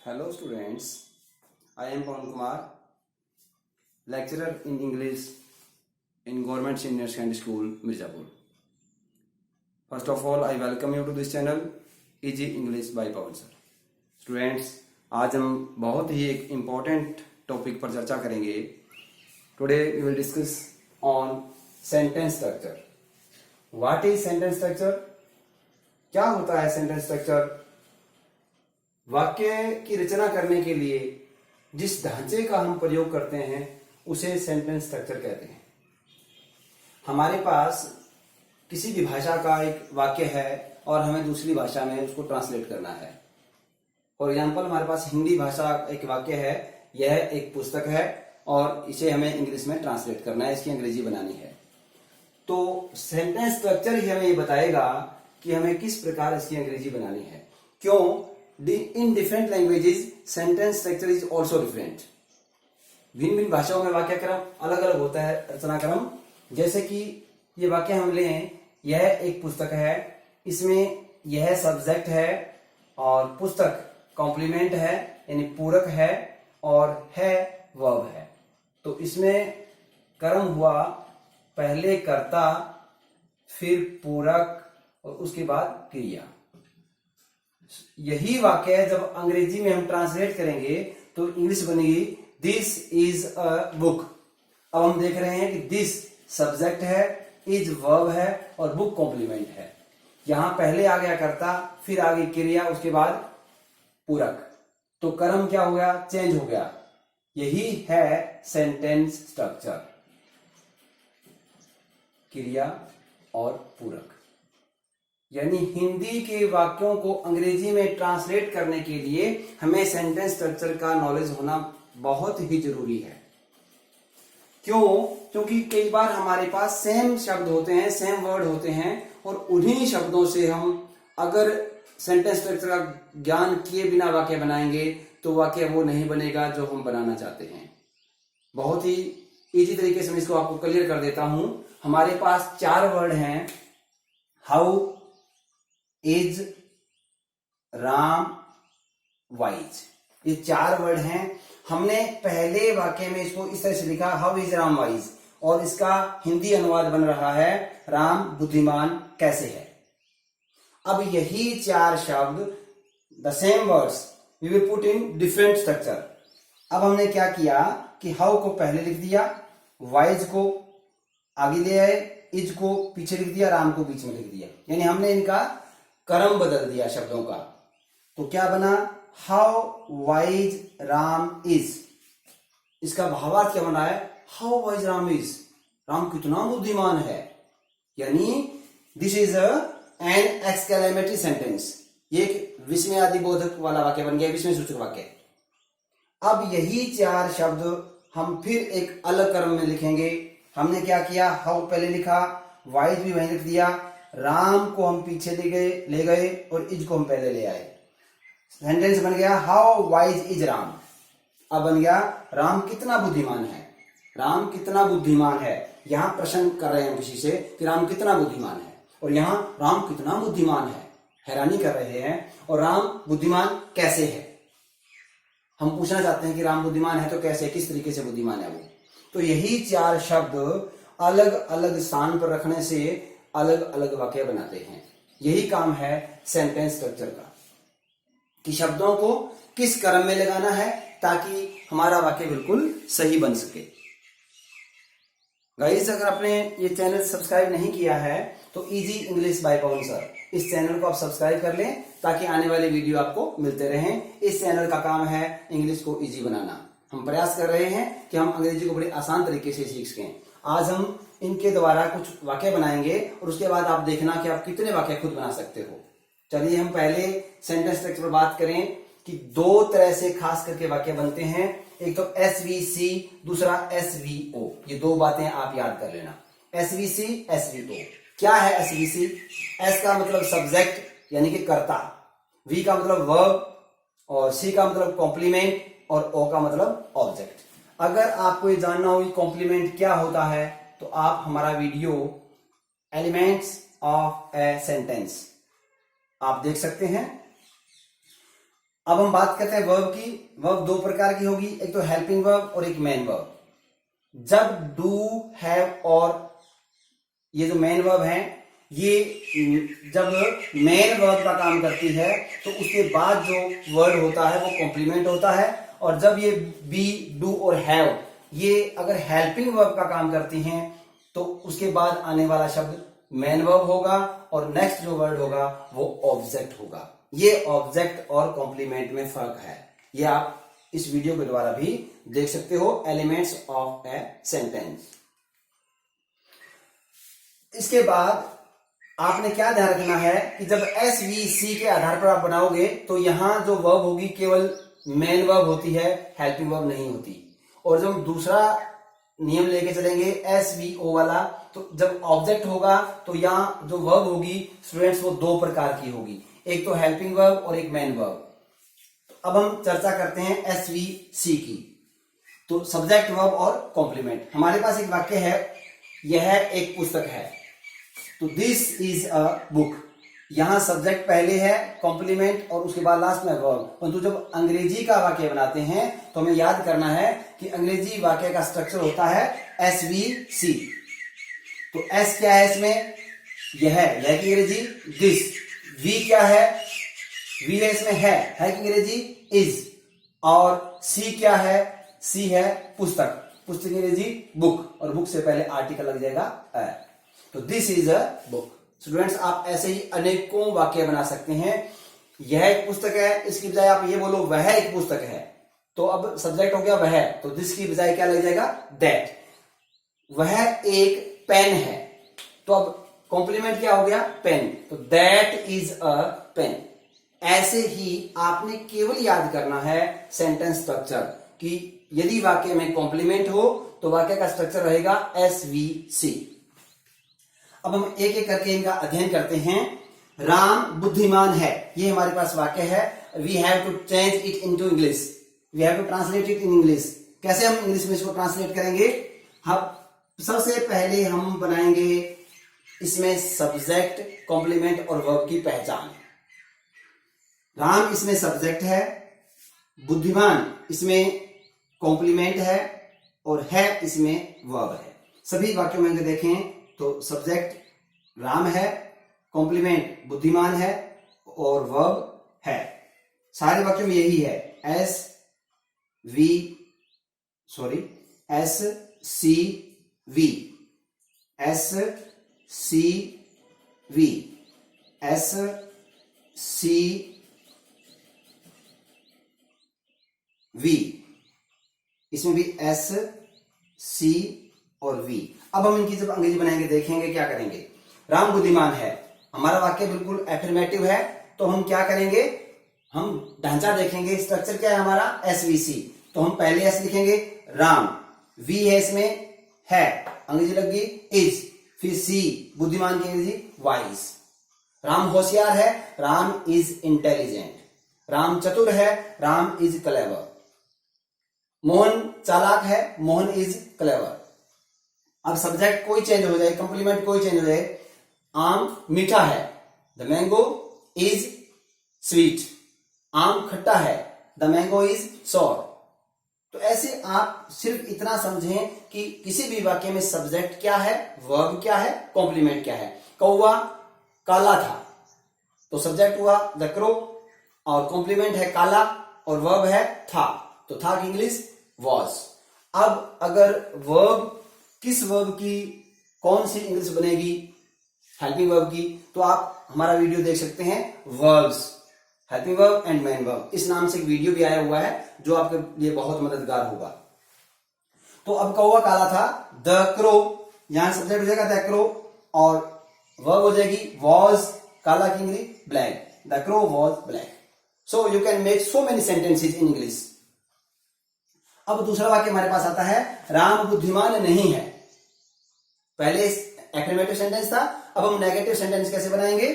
Hello students, I am Pawan Kumar, lecturer in English in Government Senior Secondary School, Mirzapur. First of all, I welcome you to this channel, Easy English by Pawan Sir. Students, आज हम बहुत ही एक important topic पर चर्चा करेंगे. Today we will discuss on sentence structure. What is sentence structure? क्या होता है sentence structure? वाक्य की रचना करने के लिए जिस ढांचे का हम प्रयोग करते हैं उसे सेंटेंस स्ट्रक्चर कहते हैं. हमारे पास किसी भी भाषा का एक वाक्य है और हमें दूसरी भाषा में उसको ट्रांसलेट करना है. फॉर एग्जाम्पल, हमारे पास हिंदी भाषा एक वाक्य है, यह एक पुस्तक है और इसे हमें इंग्लिश में ट्रांसलेट करना है, इसकी अंग्रेजी बनानी है. तो सेंटेंस स्ट्रक्चर ही हमें ये बताएगा कि हमें किस प्रकार इसकी अंग्रेजी बनानी है. क्यों? In different languages, sentence structure is also different. भिन्न भिन्न भाषाओं में वाक्य क्रम अलग अलग होता है, रचना क्रम. जैसे कि ये वाक्य हम लें, यह एक पुस्तक है, इसमें यह सब्जेक्ट है और पुस्तक कॉम्प्लीमेंट है यानी पूरक है और है वर्ब है. तो इसमें क्रम हुआ पहले कर्ता, फिर पूरक और उसके बाद क्रिया. यही वाक्य जब अंग्रेजी में हम ट्रांसलेट करेंगे तो इंग्लिश बनेगी दिस इज अ बुक. अब हम देख रहे हैं कि दिस सब्जेक्ट है, इज वर्ब है और बुक कॉम्प्लीमेंट है. यहां पहले आ गया कर्ता, फिर आ गई क्रिया, उसके बाद पूरक. तो क्रम क्या हो गया? चेंज हो गया. यही है सेंटेंस स्ट्रक्चर, क्रिया और पूरक. यानी हिंदी के वाक्यों को अंग्रेजी में ट्रांसलेट करने के लिए हमें सेंटेंस स्ट्रक्चर का नॉलेज होना बहुत ही जरूरी है. क्यों? क्योंकि कई बार हमारे पास सेम शब्द होते हैं, सेम वर्ड होते हैं और उन्हीं शब्दों से हम अगर सेंटेंस स्ट्रक्चर का ज्ञान किए बिना वाक्य बनाएंगे तो वाक्य वो नहीं बनेगा जो हम बनाना चाहते हैं. बहुत ही इजी तरीके से मैं इसको आपको क्लियर कर देता हूं. हमारे पास 4 वर्ड हैं, हाउ, इज, राम, वाइज. ये 4 वर्ड हैं. हमने पहले वाक्य में इसको इस तरह से लिखा, हाउ इज राम वाइज, और इसका हिंदी अनुवाद बन रहा है, राम बुद्धिमान कैसे है. अब यही 4 शब्द, the same words, we will put in different structure. अब हमने क्या किया कि हाउ को पहले लिख दिया, वाइज को आगे ले आए, इज को पीछे लिख दिया, राम को बीच में लिख दिया. यानी हमने इनका क्रम बदल दिया शब्दों का. तो क्या बना? How wise Ram is. इसका भावार्थ क्या बना है? How wise Ram is, Ram कितना बुद्धिमान है. यानी this is an exclamatory sentence. ये एक विस्मयादिबोधक वाला वाक्य बन गया, विस्मय सूचक वाक्य. अब यही 4 शब्द हम फिर एक अलग क्रम में लिखेंगे. हमने क्या किया? हाउ पहले लिखा, वाइज भी वहीं लिख दिया, राम को हम पीछे ले गए और इज को हम पहले ले आए. सेंटेंस बन गया हाउ वाइज इज राम. अब बन गया राम कितना बुद्धिमान है. राम कितना बुद्धिमान है. यहां प्रश्न कर रहे हैं किसी से कि राम कितना बुद्धिमान है, और यहां राम कितना बुद्धिमान है, हैरानी कर रहे हैं. और राम बुद्धिमान कैसे है, हम पूछना चाहते हैं कि राम बुद्धिमान है तो कैसे, किस तरीके से बुद्धिमान है वो. तो यही 4 शब्द अलग अलग स्थान पर रखने से अलग अलग वाक्य बनाते हैं. यही काम है सेंटेंस स्ट्रक्चर का, कि शब्दों को किस क्रम में लगाना है ताकि हमारा वाक्य बिल्कुल सही बन सके. गाइस, अगर आपने ये चैनल सब्सक्राइब नहीं किया है तो easy English by Pawan sir, इस चैनल को आप सब्सक्राइब कर लें ताकि आने वाले वीडियो आपको मिलते रहें. इस चैनल का काम है इंग्लिश को इजी बनाना. हम प्रयास कर रहे हैं कि हम अंग्रेजी को बड़े आसान तरीके से सीख सकें. आज हम इनके द्वारा कुछ वाक्य बनाएंगे और उसके बाद आप देखना कि आप कितने वाक्य खुद बना सकते हो. चलिए हम पहले सेंटेंस स्ट्रक्चर पर बात करें कि 2 तरह से खास करके वाक्य बनते हैं. एक तो SVC, दूसरा SVO. ये 2 बातें आप याद कर लेना. SVC, SVO. क्या है SVC? S का मतलब सब्जेक्ट यानी कि कर्ता, V का मतलब वर्ब और C का मतलब कॉम्प्लीमेंट और O का मतलब ऑब्जेक्ट. अगर आपको ये जानना हो कि कॉम्प्लीमेंट क्या होता है तो आप हमारा video elements of a sentence आप देख सकते हैं. अब हम बात करते हैं वर्ब की। वर्ब दो प्रकार की होगी, एक तो हेल्पिंग वर्ब और एक मेन वर्ब। जब डू, हैव और ये जो मेन वर्ब है, ये जब मेन वर्ब का काम करती है तो उसके बाद जो वर्ड होता है वो कॉम्प्लीमेंट होता है। और जब ये बी, डू और हैव ये अगर हेल्पिंग वर्ब का काम करती हैं तो उसके बाद आने वाला शब्द मेन वर्ब होगा और नेक्स्ट जो वर्ड होगा वो ऑब्जेक्ट होगा। ये ऑब्जेक्ट और कॉम्प्लीमेंट में फर्क है, ये आप इस वीडियो के द्वारा भी देख सकते हो, एलिमेंट्स ऑफ ए सेंटेंस। इसके बाद आपने क्या ध्यान रखना है कि जब SVC के आधार पर आप बनाओगे तो यहां जो वर्ब होगी केवल मेन वर्ब होती है, हेल्पिंग वर्ब नहीं होती। और जब दूसरा नियम लेके चलेंगे SVO वाला, तो जब ऑब्जेक्ट होगा तो यहां जो वर्ब होगी स्टूडेंट्स वो दो प्रकार की होगी, एक तो हेल्पिंग वर्ब और एक मेन वर्ब। अब हम चर्चा करते हैं SVC की। तो सब्जेक्ट, वर्ब और कॉम्प्लीमेंट। हमारे पास एक वाक्य है, यह एक पुस्तक है, तो दिस इज अ बुक। यहां सब्जेक्ट पहले है, कॉम्प्लीमेंट और उसके बाद लास्ट में वर्ब। परंतु जब अंग्रेजी का वाक्य बनाते हैं तो हमें याद करना है कि अंग्रेजी वाक्य का स्ट्रक्चर होता है SVC। तो S क्या है इसमें, यह की अंग्रेजी दिस। V क्या है, V है इसमें है की अंग्रेजी इज। और C क्या है, C है पुस्तक, पुस्तक की अंग्रेजी बुक, और बुक से पहले आर्टिकल लग जाएगा a। तो this is a book. Students आप ऐसे ही अनेकों वाक्य बना सकते हैं। यह एक पुस्तक है, इसकी बजाय आप ये बोलो वह एक पुस्तक है, तो अब सब्जेक्ट हो गया वह, तो दिस की बजाय क्या लग जाएगा, दैट। वह एक पेन है, तो अब कॉम्प्लीमेंट क्या हो गया, पेन, तो दैट इज अ पेन। ऐसे ही आपने केवल याद करना है सेंटेंस स्ट्रक्चर कि यदि वाक्य में कॉम्प्लीमेंट हो तो वाक्य का स्ट्रक्चर रहेगा SVC। अब हम एक एक करके इनका अध्ययन करते हैं। राम बुद्धिमान है, ये हमारे पास वाक्य है। We have to change it into English, we have to translate it in English. कैसे हम इंग्लिश में इसको ट्रांसलेट करेंगे, हम सबसे पहले हम बनाएंगे इसमें सब्जेक्ट, कॉम्प्लीमेंट और वर्ब की पहचान। राम इसमें सब्जेक्ट है, बुद्धिमान इसमें कॉम्प्लीमेंट है और है इसमें वर्ब है। सभी वाक्यों में देखें तो सब्जेक्ट राम है, कॉम्प्लीमेंट बुद्धिमान है और वर्ब है। सारे वाक्यों में यही है, SCV, इसमें भी S, C और V। अब हम इनकी जब अंग्रेजी बनाएंगे देखेंगे क्या करेंगे। राम बुद्धिमान है, हमारा वाक्य बिल्कुल एफर्मेटिव है, तो हम क्या करेंगे, हम ढांचा देखेंगे, स्ट्रक्चर क्या है हमारा SVC। तो हम पहले S लिखेंगे, राम, V है इसमें है, अंग्रेजी लग गई इज, फिर C बुद्धिमान की अंग्रेजी वाइज। राम होशियार है, राम इज इंटेलिजेंट। राम चतुर है, राम इज क्लेवर। मोहन चालाक है, मोहन इज क्लेवर। अब सब्जेक्ट कोई चेंज हो जाए, कंप्लीमेंट कोई चेंज हो जाए। आम मीठा है, द मैंगो इज स्वीट। आम खट्टा है, द मैंगो इज सॉर। तो ऐसे आप सिर्फ इतना समझें कि किसी भी वाक्य में सब्जेक्ट क्या है, वर्ब क्या है, कॉम्प्लीमेंट क्या है। कौवा काला था, तो सब्जेक्ट हुआ द क्रो और कॉम्प्लीमेंट है काला और वर्ब है था, तो था की इंग्लिश वॉज। अब अगर वर्ब, किस वर्ब की कौन सी इंग्लिश बनेगी, हेल्पिंग वर्ब की, तो आप हमारा वीडियो देख सकते हैं verbs, helping verb and main verb, इस नाम से एक वीडियो भी आया हुआ है जो आपके लिए बहुत मददगार होगा। तो अब कौवा काला था, द क्रो, यहां सब्जेक्ट हो जाएगा द क्रो और वर्ब हो जाएगी वॉज, काला की English black, the crow was black. So you can make so many sentences in English. अब दूसरा वाक्य हमारे पास आता है, राम बुद्धिमान नहीं है। पहले एफर्मेटिव सेंटेंस था, अब हम नेगेटिव सेंटेंस कैसे बनाएंगे,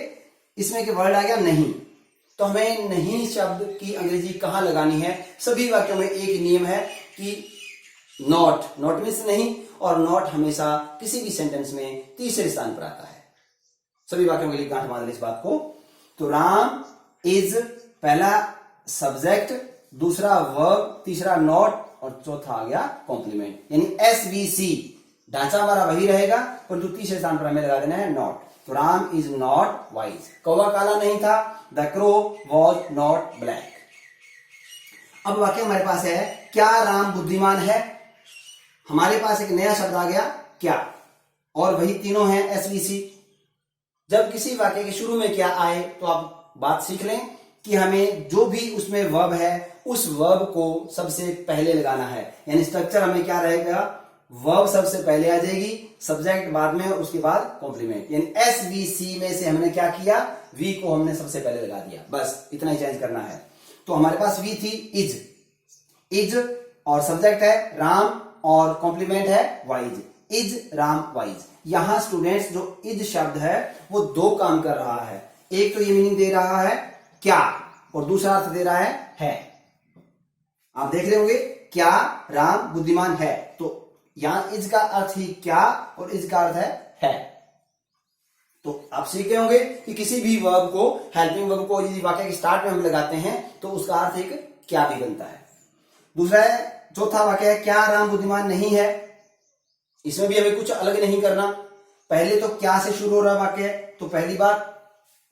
इसमें के वर्ड आ गया नहीं, तो हमें नहीं शब्द की अंग्रेजी कहां लगानी है। सभी वाक्यों में एक नियम है कि नॉट, नॉट मीन्स नहीं, और नॉट हमेशा किसी भी सेंटेंस में तीसरे स्थान पर आता है। सभी वाक्यों के लिए गांठ बांध लें इस बात को। तो राम इज पहला सब्जेक्ट, दूसरा वर्ब, तीसरा नॉट और चौथा आ गया कॉम्प्लीमेंट, यानी SVC। ढांचा हमारा वही रहेगा, परंतु तीसरे स्थान पर हमें लगा देना है नॉट। तो राम इज नॉट वाइज, कौवा काला नहीं था, the crow was not black. अब वाक्य हमारे पास है, क्या राम बुद्धिमान है। हमारे पास एक नया शब्द आ गया क्या, और वही तीनों हैं SVC। जब किसी वाक्य के शुरू में क्या आए तो आप बात सीख लें कि हमें जो भी उसमें वर्ब है उस वर्ब को सबसे पहले लगाना है, यानी स्ट्रक्चर हमें क्या रहेगा, वर्ब सबसे पहले आ जाएगी, सब्जेक्ट बाद में और उसके बाद कॉम्प्लीमेंट, यानी SVC में से हमने क्या किया, वी को हमने सबसे पहले लगा दिया, बस इतना ही चेंज करना है। तो हमारे पास वी थी इज और सब्जेक्ट है राम और कॉम्प्लीमेंट है वाइज, इज राम वाइज। यहां स्टूडेंट्स जो इज शब्द है वो दो काम कर रहा है, एक तो ये मीनिंग दे रहा है क्या, और दूसरा अर्थ दे रहा है। आप देख रहे होंगे क्या राम बुद्धिमान है, तो यहां इज का अर्थ ही क्या और इज का अर्थ है। तो आप सीखे होंगे कि किसी भी वर्ब को, हेल्पिंग वर्ब को यदि वाक्य के स्टार्ट में हम लगाते हैं तो उसका अर्थ एक क्या भी बनता है। दूसरा है, चौथा वाक्य है क्या राम बुद्धिमान नहीं है। इसमें भी हमें कुछ अलग नहीं करना, पहले तो क्या से शुरू हो रहा वाक्य है तो पहली बात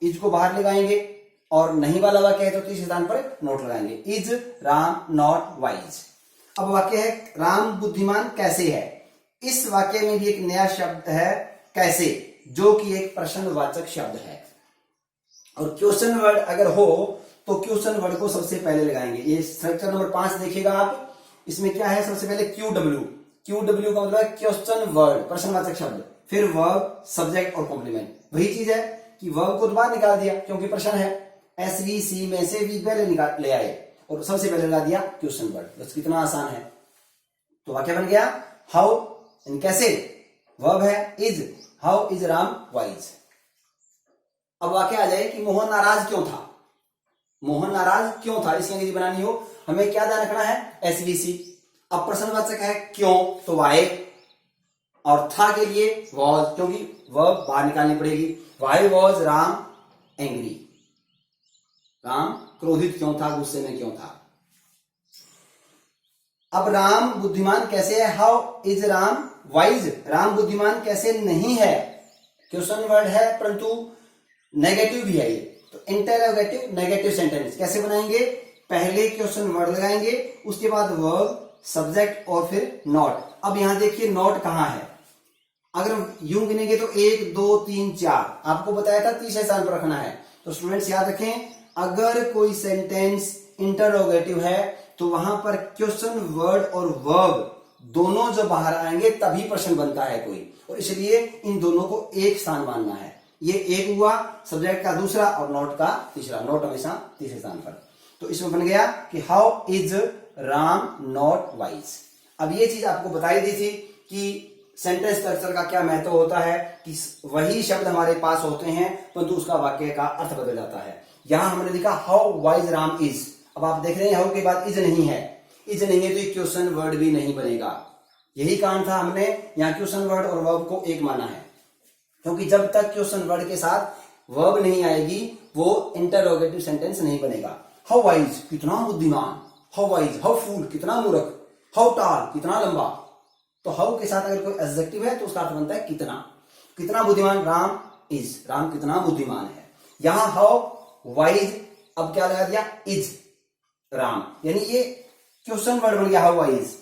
इज को बाहर लगाएंगे, और नहीं वाला वाक्य है तो तीसरे स्थान पर नोट लगाएंगे, इज राम नॉट वाइज। अब वाक्य है राम बुद्धिमान कैसे है। इस वाक्य में भी एक नया शब्द है कैसे, जो कि एक प्रश्नवाचक शब्द है, और क्वेश्चन वर्ड अगर हो तो क्वेश्चन वर्ड को सबसे पहले लगाएंगे। ये स्ट्रक्चर नंबर 5 देखिएगा आप, इसमें क्या है, सबसे पहले QW का मतलब है क्वेश्चन वर्ड, प्रश्नवाचक शब्द, फिर वर्ब, सब्जेक्ट और कॉम्प्लीमेंट। वही चीज है कि वर्ब को दोबारा निकाल दिया क्योंकि प्रश्न है, SVC में से वी पहले निकाल ले आए और सबसे पहले लगा दिया क्वेश्चन वर्ड, बस कितना आसान है। तो वाक्य बन गया हाउ, कैसे, वर्ब है is, how is Ram wise. अब वाक्य आ जाए कि मोहन नाराज क्यों था। मोहन नाराज क्यों था, इसकी अंग्रेजी बनानी हो हमें क्या ध्यान रखना है, SVC। अब प्रश्नवाचक है क्यों तो वाई, और था के लिए वॉज, क्योंकि वर्ब बाहर निकालनी पड़ेगी। Why was Ram angry, Ram क्रोधित क्यों था, गुस्से में क्यों था। अब राम बुद्धिमान कैसे है, how is Ram wise, Ram बुद्धिमान कैसे नहीं है। क्वेश्चन वर्ड है परंतु नेगेटिव भी है ये, तो इंटरोगेटिव नेगेटिव सेंटेंस कैसे बनाएंगे, पहले क्वेश्चन वर्ड लगाएंगे, उसके बाद वर्ब, सब्जेक्ट और फिर नॉट। अब यहां देखिए नॉट कहां है, अगर यूं गिनेंगे तो 1 2 3 4, आपको बताया था तीसरे स्थान पर रखना है। तो स्टूडेंट्स याद रखें, अगर कोई सेंटेंस इंटरोगेटिव है तो वहां पर क्वेश्चन वर्ड और वर्ब दोनों जब बाहर आएंगे तभी प्रश्न बनता है कोई, और इसलिए इन दोनों को एक स्थान मानना है। ये एक हुआ सब्जेक्ट का दूसरा और नॉट का तीसरा, नॉट हमेशा तीसरे स्थान पर। तो इसमें बन गया कि how is Ram not wise. अब ये चीज आपको बताई दी थी कि सेंटेंस स्ट्रक्चर का क्या महत्व होता है, कि वही शब्द हमारे पास होते हैं परंतु उसका वाक्य का अर्थ बदल जाता है। यहां हमने लिखा हाउ वाइज राम इज, अब आप देख रहे हैं हाउ के बाद इज नहीं है, इज नहीं है तो एक क्वेश्चन वर्ड भी नहीं बनेगा। यही कारण था हमने यहाँ क्वेश्चन वर्ड और वर्ब को एक माना है, क्योंकि जब तक क्वेश्चन वर्ड के साथ वर्ब नहीं आएगी वो इंटरोगेटिव सेंटेंस नहीं बनेगा। हाउ वाइज कितना बुद्धिमान, हाउ वाइज हाउ फूल कितना मूर्ख, हाउ टाल कितना लंबा। तो हाउ के साथ अगर कोई एडजेक्टिव है तो उसका अर्थ बनता है कितना, कितना बुद्धिमान राम इज, राम कितना बुद्धिमान है। यहां हाउ वाइज, अब क्या लगा दिया इज राम, यानी ये क्वेश्चन वर्ड बन गया हाउ वाइज,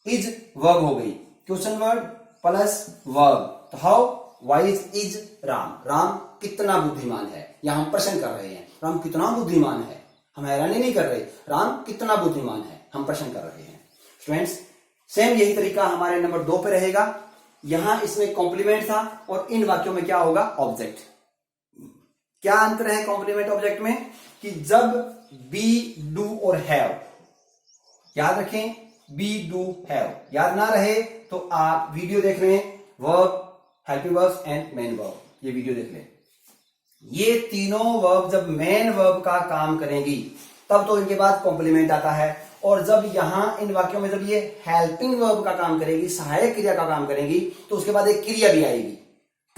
इज वर्ब हो गई, क्वेश्चन वर्ड प्लस वर्ब, तो how wise is Ram, Ram कितना बुद्धिमान है। यहां हम प्रश्न कर रहे हैं राम कितना बुद्धिमान है, हम हैरानी नहीं कर रहे, राम कितना बुद्धिमान है, हम प्रश्न कर रहे हैं। स्टूडेंट्स सेम यही तरीका हमारे नंबर 2 पे रहेगा। यहां इसमें कॉम्प्लीमेंट था और इन वाक्यों में क्या होगा, ऑब्जेक्ट। क्या अंतर है कॉम्प्लीमेंट ऑब्जेक्ट में, कि जब बी, डू और हैव, याद रखें बी, डू, हैव, याद ना रहे तो आप वीडियो देख रहे हैं verb, helping verbs and main verb, ये वीडियो देख लें। ये तीनों वर्ब जब मेन वर्ब का काम करेंगी तब तो इनके बाद कॉम्प्लीमेंट आता है, और जब यहां इन वाक्यों में जब ये हेल्पिंग वर्ब का काम करेगी, सहायक क्रिया का काम करेंगी, तो उसके बाद एक क्रिया भी आएगी,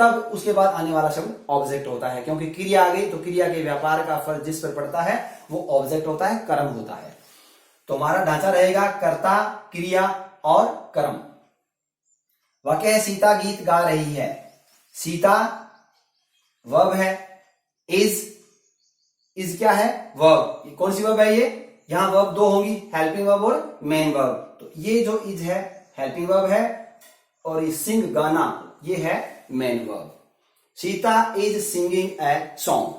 तब उसके बाद आने वाला शब्द ऑब्जेक्ट होता है, क्योंकि क्रिया आ गई तो क्रिया के व्यापार का फल जिस पर पड़ता है वो ऑब्जेक्ट होता है, कर्म होता है। तो हमारा ढांचा रहेगा कर्ता, क्रिया और कर्म। वाक्य है सीता गीत गा रही है। सीता वर्ब है, इज क्या है? वर्ब। कौन सी वर्ब है ये? यहां वर्ब दो होंगी, हेल्पिंग वर्ब और मेन वर्ब। तो ये जो इज है हेल्पिंग वर्ब है और ये सिंग गाना ये है main verb. Sita is singing a song.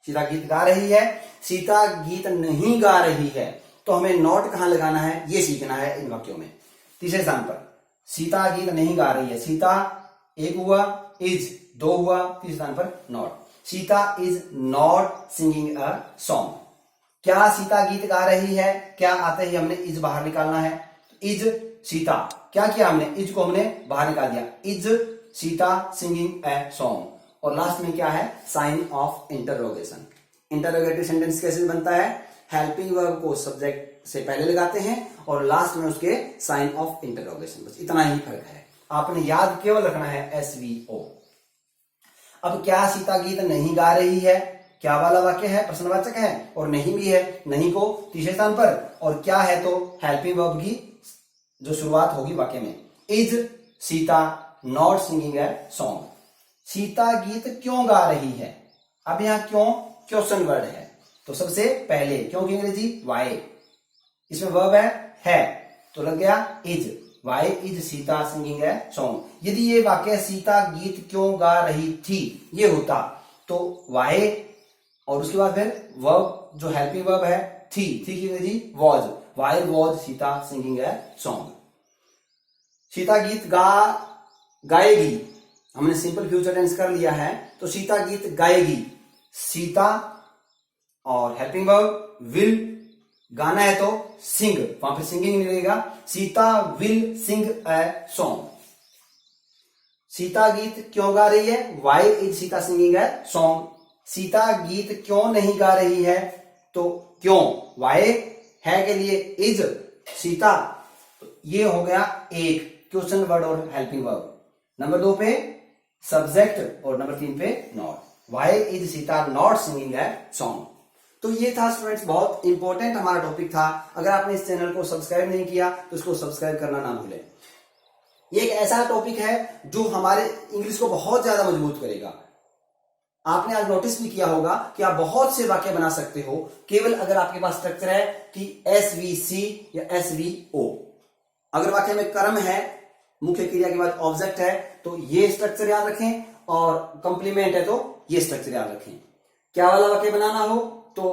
Sita गीत गा रही है, सीता गीत नहीं गा रही है, तो हमें नॉट कहां लगाना है ये सीखना है इन वाक्यों में। तीसरे स्थान पर सीता गीत नहीं गा रही है, सीता एक हुआ, इज दो हुआ, तीसरे स्थान पर not. Sita is not singing a song. क्या सीता गीत गा रही है? क्या आते ही हमने इज बाहर निकालना है, इज सीता। क्या किया हमने? इज को हमने बाहर निकाल दिया, is Sita singing a song. और लास्ट में क्या है? Sign of interrogation. Interrogative sentence कैसे बनता है? हेल्पिंग वर्ब को सब्जेक्ट से पहले लगाते हैं और लास्ट में उसके साइन ऑफ इंटरोगेशन। बस इतना ही फर्क है, आपने याद केवल रखना है SVO। अब क्या सीता गीत नहीं गा रही है? क्या वाला वाक्य है? प्रश्नवाचक है और नहीं भी है, नहीं को तीसरे स्थान पर, और क्या है तो हेल्पिंग वर्ब की जो शुरुआत होगी वाक्य में। Is Sita not singing a song. Sita गीत क्यों गा रही है? अब यहां क्यों क्वेश्चन वर्ड है, तो सबसे पहले क्यों की अंग्रेजी वाई, इसमें वर्ब है तो लग गया is. Why is Sita singing a song. यदि ये वाक्य सीता गीत क्यों गा रही थी ये होता तो वाई और उसके बाद फिर वर्ब जो हेल्पिंग वर्ब है थी की अंग्रेजी was. Why was Sita singing a song. Sita गीत गाएगी, हमने सिंपल फ्यूचर टेंस कर लिया है, तो सीता गीत गाएगी। सीता और हेल्पिंग वर्ब विल, गाना है तो सिंग, वहां पे सिंगिंग मिलेगा। Sita will sing a song. Sita गीत क्यों गा रही है? Why is Sita singing a song. Sita गीत क्यों नहीं गा रही है? तो क्यों, वाई है के लिए इज सीता, तो ये हो गया एक क्वेश्चन वर्ड और हेल्पिंग वर्ब। नंबर 2 पे सब्जेक्ट और नंबर 3 पे not. Why is Sita not singing a song. तो ये था स्टूडेंट्स, बहुत इंपॉर्टेंट हमारा टॉपिक था। अगर आपने इस चैनल को सब्सक्राइब नहीं किया तो इसको सब्सक्राइब करना ना भूलें। ये एक ऐसा टॉपिक है जो हमारे इंग्लिश को बहुत ज्यादा मजबूत करेगा। आपने आज नोटिस भी किया होगा कि आप बहुत से वाक्य बना सकते हो केवल अगर आपके पास स्ट्रक्चर है कि SVC या SVO। अगर वाक्य में कर्म है, मुख्य क्रिया के बाद ऑब्जेक्ट है, तो ये स्ट्रक्चर याद रखें, और कंप्लीमेंट है तो ये स्ट्रक्चर याद रखें। क्या वाला वाक्य बनाना हो तो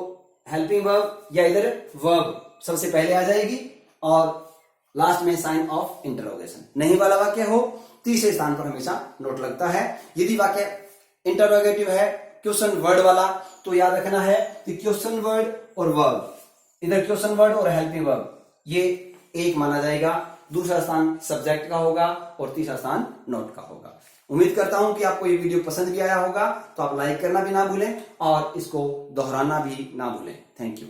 हेल्पिंग वर्ब या इधर वर्ब सबसे पहले आ जाएगी और लास्ट में साइन ऑफ इंटरोगेशन। नहीं वाला वाक्य हो तीसरे स्थान पर हमेशा नोट लगता है। यदि वाक्य इंटरोगेटिव है क्वेश्चन वर्ड वाला तो याद रखना है कि क्वेश्चन वर्ड और वर्ब, इधर क्वेश्चन वर्ड और हेल्पिंग वर्ब ये एक माना जाएगा। दूसरा स्थान सब्जेक्ट का होगा और तीसरा स्थान नोट का होगा। उम्मीद करता हूं कि आपको ये वीडियो पसंद भी आया होगा, तो आप लाइक करना भी ना भूलें और इसको दोहराना भी ना भूलें। Thank you.